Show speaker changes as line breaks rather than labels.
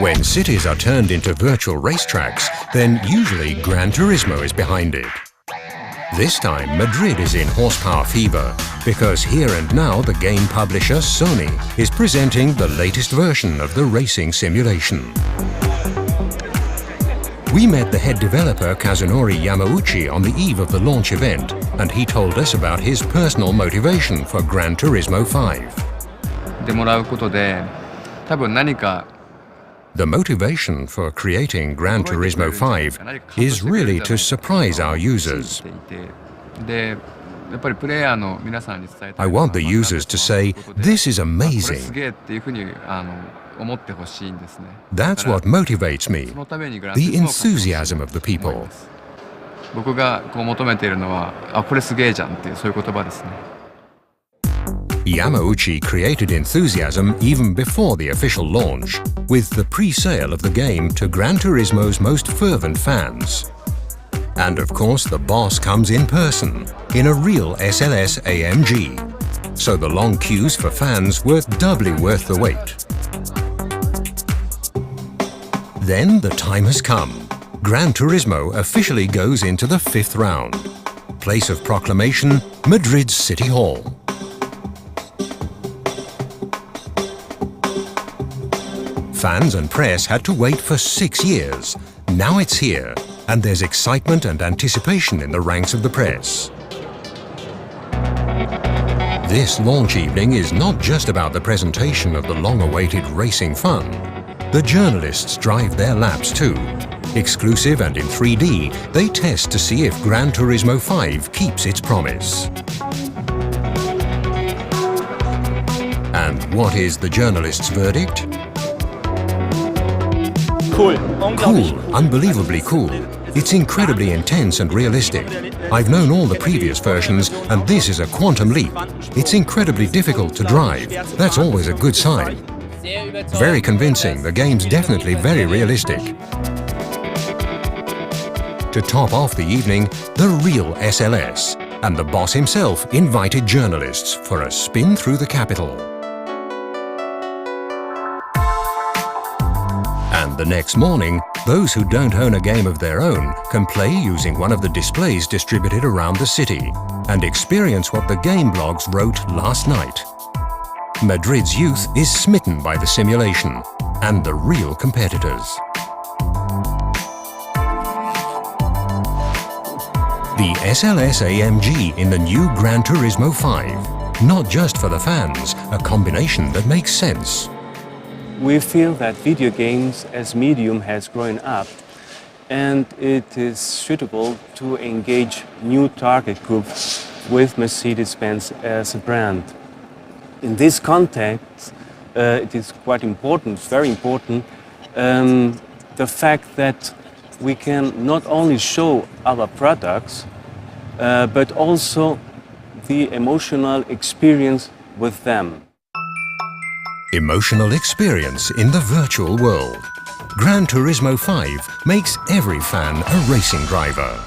When cities are turned into virtual racetracks, then usually Gran Turismo is behind it. This time Madrid is in horsepower fever, because here and now the game publisher Sony is presenting the latest version of the racing simulation. We met the head developer Kazunori Yamauchi on the eve of the launch event, and he told us about his personal motivation for Gran Turismo 5.
でもらうことで、多分何か
The motivation for creating Gran Turismo 5 is really to surprise our users. I want the users to say, "This is amazing." That's what motivates me, the enthusiasm of the people.
僕がこう求めているのは、これすげえじゃんっていうそういう言葉ですね。
Yamauchi created enthusiasm even before the official launch, with the pre-sale of the game to Gran Turismo's most fervent fans. And of course the boss comes in person, in a real SLS AMG. So the long queues for fans were doubly worth the wait. Then the time has come. Gran Turismo officially goes into the 5th round. Place of proclamation, Madrid's City Hall. Fans and press had to wait for 6 years. Now it's here, and there's excitement and anticipation in the ranks of the press. This launch evening is not just about the presentation of the long-awaited racing fun. The journalists drive their laps too. Exclusive and in 3D, they test to see if Gran Turismo 5 keeps its promise. And what is the journalists' verdict?
Cool.
Cool, unbelievably cool. It's incredibly intense and realistic. I've known all the previous versions, and this is a quantum leap. It's incredibly difficult to drive. That's always a good sign. Very convincing, the game's definitely very realistic. To top off the evening, the real SLS, and the boss himself invited journalists for a spin through the capital. And the next morning, those who don't own a game of their own can play using one of the displays distributed around the city and experience what the game blogs wrote last night. Madrid's youth is smitten by the simulation and the real competitors. The SLS AMG in the new Gran Turismo 5. Not just for the fans, a combination that makes sense.
We feel that video games as medium has grown up, and it is suitable to engage new target groups with Mercedes-Benz as a brand. In this context, it is quite important, very important, the fact that we can not only show our products, but also the emotional experience with them.
Emotional experience in the virtual world. Gran Turismo 5 makes every fan a racing driver.